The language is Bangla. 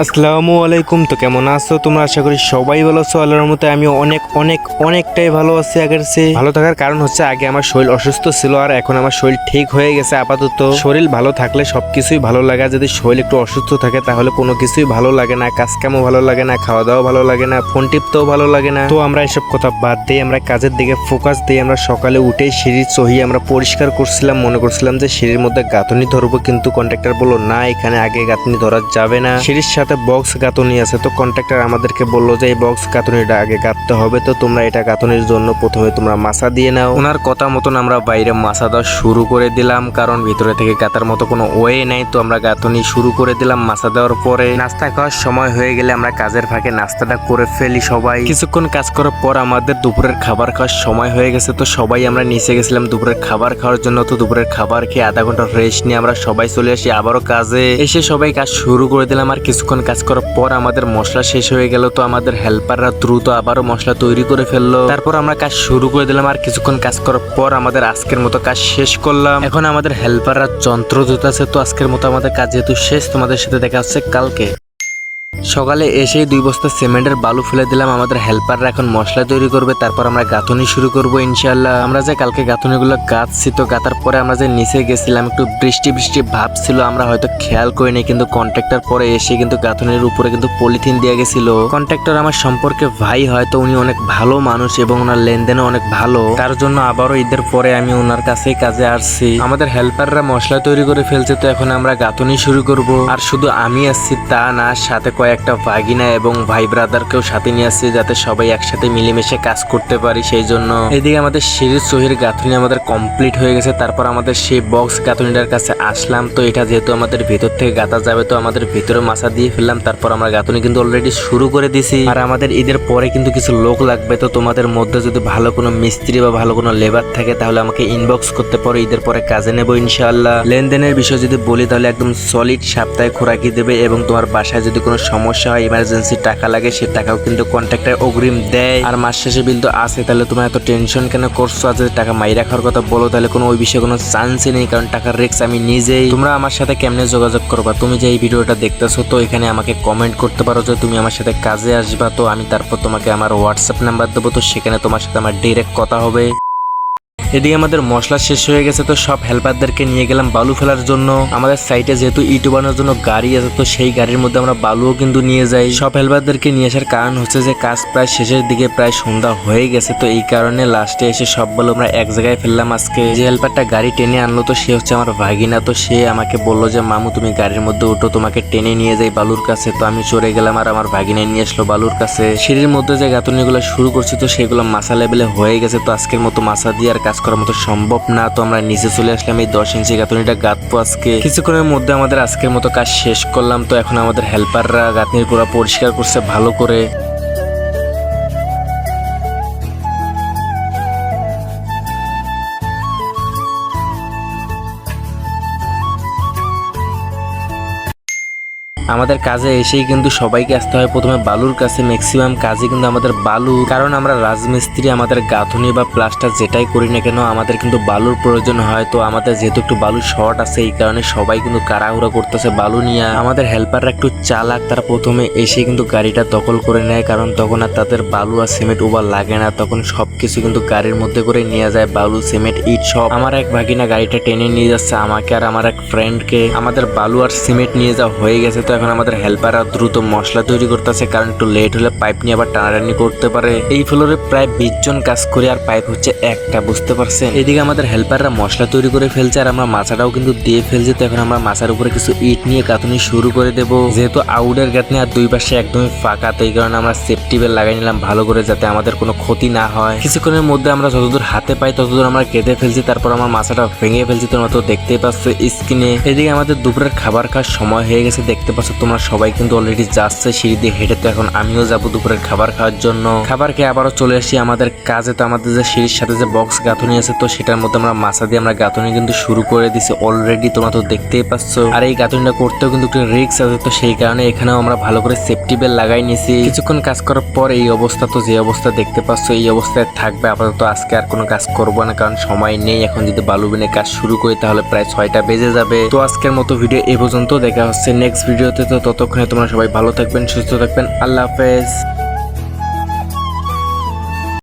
আসসালামু আলাইকুম। তো কেমন আছো তোমরা? আশা করি সবাই ভালো আছো। আল্লাহর রহমতে আমি অনেকটাই ভালো আছি। আগের চেয়ে ভালো থাকার কারণ হচ্ছে আগে আমার শরীর অসুস্থ ছিল আর এখন আমার শরীর ঠিক হয়ে গেছে আপাতত। শরীর ভালো থাকলে সবকিছুই ভালো লাগে, যদি শরীর একটু অসুস্থ থাকে তাহলে কোনো কিছুই ভালো লাগে না, কাজ কামও ভালো লাগে না, খাওয়া দাওয়া ভালো লাগে না, ফোন টিপতেও ভালো লাগে না। তো আমরা এসব কথা বাদ দিয়ে আমরা কাজের দিকে ফোকাস দিয়ে আমরা সকালে উঠেই সিঁড়ি চহিয়ে আমরা পরিষ্কার করছিলাম, মনে করছিলাম যে সিঁড়ির মধ্যে গাঁথনি ধরবো, কিন্তু কন্ট্রাক্টর বললো না, এখানে আগে গাঁথনি ধরা যাবে না, সিঁড়ির সাথে বক্স গাঁথনি আছে। তো কন্ট্রাক্টর আমাদেরকে বললো যে এই বক্স গাঁথনিটা আগে গাঁথতে হবে, তো তোমরা এটা গাঁথনির জন্য প্রথমে তোমরা মাছা দিয়ে নাও। ওনার কথা মতন আমরা বাইরে মাছা দেওয়া শুরু করে দিলাম, কারণ ভিতরে থেকে গাঁথার মতো কোনো ওয়ে নাই। তো আমরা গাঁথনি শুরু করে দিলাম। মাছা দেওয়ার পরে নাস্তা খাওয়ার সময় হয়ে গেলে আমরা কাজের ফাঁকে নাস্তাটা করে ফেলি সবাই। কিছুক্ষণ কাজ করার পর আমাদের দুপুরের খাবার খাওয়ার সময় হয়ে গেছে, তো সবাই আমরা নিচে গেছিলাম দুপুরের খাবার খাওয়ার জন্য। তো দুপুরের খাবার খেয়ে আধা ঘন্টা রেস্ট নিয়ে আমরা সবাই চলে আসি আবারও কাজে। এসে সবাই কাজ শুরু করে দিলাম। আর কিছুক্ষণ কাজ করার পর আমাদের মশলা শেষ হয়ে গেল, তো আমাদের হেল্পাররা দ্রুত আবারও মশলা তৈরি করে ফেললো। তারপর আমরা কাজ শুরু করে দিলাম। আর কিছুক্ষণ কাজ করার পর আমাদের আজকের মতো কাজ শেষ করলাম। এখন আমাদের হেল্পাররা যন্ত্র ধুতেছে। তো আজকের মতো আমাদের কাজ যেহেতু শেষ, তোমাদের সাথে দেখা হচ্ছে কালকে। সকালে এসেই 2 বস্তা সিমেন্টের বালু ফেলে দিলাম। আমাদের হেল্পাররা এখন মশলা তৈরি করবে, তারপর আমরা গাঁথনি শুরু করব ইনশাআল্লাহ। আমরা যে কালকে গাঁথনিগুলো গাঁথছি, তো গাঁথার পরে আমরা যে নিচে গেছিলাম একটু বৃষ্টি ভাব ছিল, আমরা হয়তো খেয়াল করিনি, কিন্তু কন্ট্রাক্টর পরে এসে কিন্তু গাঁথনির উপরে কিন্তু পলিথিন দিয়ে গেছিল। কন্ট্রাক্টর আমার সম্পর্কে ভাই হয়, তো উনি অনেক ভালো মানুষ এবং ওনার লেনদেনও অনেক ভালো, তার জন্য আবারও ঈদের পরে আমি ওনার কাছেই কাজে আসছি। আমাদের হেল্পাররা মশলা তৈরি করে ফেলছে, তো এখন আমরা গাঁথনি শুরু করব। আর শুধু আমি আসছি তা না, সাথে কয়েকটা ভাগিনা এবং ভাই ব্রাদারকেও সাথে নিয়ে আসছি, যাতে সবাই একসাথে মিলেমিশে কাজ করতে পারি সেই জন্য। এইদিকে আমাদের সিঁড়ির চহির গাঁথনি আমাদের কমপ্লিট হয়ে গেছে। তারপর আমাদের সেই বক্স গাঁথনিটার কাছে আসলাম। তো এটা যেহেতু আমাদের ভেতর থেকে গাঁথা যাবে, তো আমাদের ভিতরে মাছা দিয়ে ফেললাম। তারপর আমরা গাঁথনি কিন্তু অলরেডি শুরু করে দিছি। আর আমাদের ঈদের পরে কিন্তু কিছু লোক লাগবে, তো তোমাদের মধ্যে যদি ভালো কোনো মিস্ত্রি বা ভালো কোনো লেবার থাকে তাহলে আমাকে ইনবক্স করতে পারো, ঈদের পরে কাজে নেবো ইনশাআল্লাহ। লেনদেনের বিষয় যদি বলি তাহলে একদম সলিড সপ্তাহে খোরাকি দেবে, এবং তোমার বাসায় যদি কোনো সমস্যা হয়, ইমার্জেন্সি টাকা লাগে, সে টাকাও কিন্তু কন্ট্রাক্টর অগ্রিম দেয়। আর মাস শেষে বিল তো আছে, তাহলে তোমার এত টেনশন কেন করছো? আর যদি টাকা মাই রাখার কথা বলো তাহলে কোনো ওই বিষয়ে কোনো চান্সই নেই, কারণ টাকার রিস্ক আমি নিজেই। তোমরা আমার সাথে কেমনে যোগাযোগ করবা? তুমি যে এই ভিডিওটা দেখতেছো, তো এখানে আমাকে কমেন্ট করতে পারো যে তুমি আমার সাথে কাজে আসবা, তো আমি তারপর তোমাকে আমার হোয়াটসঅ্যাপ নাম্বার দেবো, তো সেখানে তোমার সাথে আমার ডিরেক্ট কথা হবে। এদিকে আমাদের মশলা শেষ হয়ে গেছে, তো সব হেল্পারদেরকে নিয়ে গেলাম বালু ফেলার জন্য। আমাদের সাইটে যেহেতু ইট বানানোর জন্য গাড়ি আছে, তো সেই গাড়ির মধ্যে আমরা বালুও কিন্তু নিয়ে যাই। সব হেল্পারদেরকে নিয়ে আসার কারণ হচ্ছে যে কাজ প্রায় শেষের দিকে, প্রায় সন্ধ্যা হয়ে গেছে, তো এই কারণে লাস্টে এসে সব বালু আমরা এক জায়গায় ফেললাম। আজকে যে হেল্পারটা গাড়ি টেনে আনলো, তো সে হচ্ছে আমার ভাগিনা। তো সে আমাকে বললো যে মামু তুমি গাড়ির মধ্যে উঠো, তোমাকে টেনে নিয়ে যাই বালুর কাছে। তো আমি চড়ে গেলাম আর আমার ভাগিনা নিয়ে আসলো বালুর কাছে। সিঁড়ির মধ্যে যে গাঁথনিগুলো শুরু করছি, তো সেগুলো মাছা লেভেলে হয়ে গেছে, তো আজকের মতো মাছা দিয়ে আর কাজ করার মতো সম্ভব না। তো আমরা নিচে চলে আসলাম, এই 10 ইঞ্চি গাঁথনিটা গাঁথবো আজকে। কিছুক্ষণের মধ্যে আমাদের আজকের মতো কাজ শেষ করলাম। তো এখন আমাদের হেল্পাররা গাঁথনির গোড়া পরিষ্কার করছে ভালো করে। আমাদের কাজে এসেই কিন্তু সবাইকে আসতে হয় প্রথমে বালুর কাছে। ম্যাক্সিমাম কাজে কিন্তু আমাদের বালু, কারণ আমরা রাজমিস্ত্রি, আমাদের গাঁথনি বা প্লাস্টার যেটাই করি না কেন আমাদের কিন্তু বালুর প্রয়োজন হয়। তো আমাদের যেহেতু একটু বালু শর্ট আছে, এই কারণে সবাই কিন্তু কাড়াহুড়া করতেছে বালু নিয়ে। আমাদের হেল্পাররা একটু চালাক, তারা প্রথমে এসে কিন্তু গাড়িটা দখল করে নেয়, কারণ তখন আর তাদের বালু আর সিমেন্ট ওভার লাগে না, তখন সবকিছু কিন্তু গাড়ির মধ্যে করে নিয়ে যায়, বালু সিমেন্ট ইট সব। আমার এক ভাগিনা গাড়িটা টেনে নিয়ে যাচ্ছে আমাকে আর আমার এক ফ্রেন্ডকে। আমাদের বালু আর সিমেন্ট নিয়ে যাওয়া হয়ে গেছে, তো এখন আমাদের হেল্পাররা দ্রুত মশলা তৈরি করতেছে, কারণ একটু লেট হলে পাইপ নিয়ে আবার টানাটানি করতে পারে। এই ফ্লোরে প্রায় 20 জন কাজ করে, আর পাইপ হচ্ছে একটা, বুঝতে পারছেন? এদিকে আমাদের হেল্পাররা মশলা তৈরি করে ফেলছে, আর আমরা মাছাটাও কিন্তু দিয়ে ফেলছি। তো এখন আমরা মাছার উপরে কিছু ইট নিয়ে গাঁথনি শুরু করে দেব। যেহেতু আউটের গাঁথনি আর 2 পাশে একদমই ফাঁকা, তো এই কারণে আমরা সেফটি বেল লাগাই নিলাম ভালো করে, যাতে আমাদের কোনো ক্ষতি না হয়। কিছুক্ষণের মধ্যে আমরা যতদূর হাতে পাই ততদূর আমরা কেটে ফেলছি, তারপর আমার মাছাটা ভেঙে ফেলছি, তোমরা তো দেখতেই পাচ্ছ স্ক্রিনে। এদিকে আমাদের দুপুরের খাবার খাওয়ার সময় হয়ে গেছে, দেখতে পাচ্ছ তোমরা সবাই কিন্তু অলরেডি যাচ্ছে সিঁড়ি দিয়ে হেঁটে। তো এখন আমিও যাবো দুপুরের খাবার খাওয়ার জন্য। খাবার খেয়ে আবারও চলে আসি আমাদের কাজে। তো আমাদের যে সিঁড়ির সাথে যে বক্স গাঁথনি আছে, তো সেটার মধ্যে আমরা মাছা দিয়ে আমরা গাঁথনি কিন্তু শুরু করে দিছি অলরেডি, তোমরা তো দেখতেই পাচ্ছ। আর এই গাঁথনিটা করতেও কিন্তু একটু রিস্ক আছে, তো সেই কারণে এখানেও আমরা ভালো করে সেফটি বেল লাগাই নিছি। কিছুক্ষণ কাজ করার পর এই অবস্থা, তো যে অবস্থা দেখতে পাচ্ছ এই অবস্থায় থাকবে আপাতত। আজকে আর কোনো কাজ করবো না, কারণ সময় নেই। এখন যদি বালু বিনে কাজ শুরু করি তাহলে প্রায় 6টা বেজে যাবে। তো আজকের মতো ভিডিও এ পর্যন্ত, দেখা হচ্ছে নেক্সট ভিডিওতে। পরবর্তীতে। ততক্ষণে তোমরা সবাই ভালো থাকবেন, সুস্থ থাকবেন। আল্লাহ হাফেজ।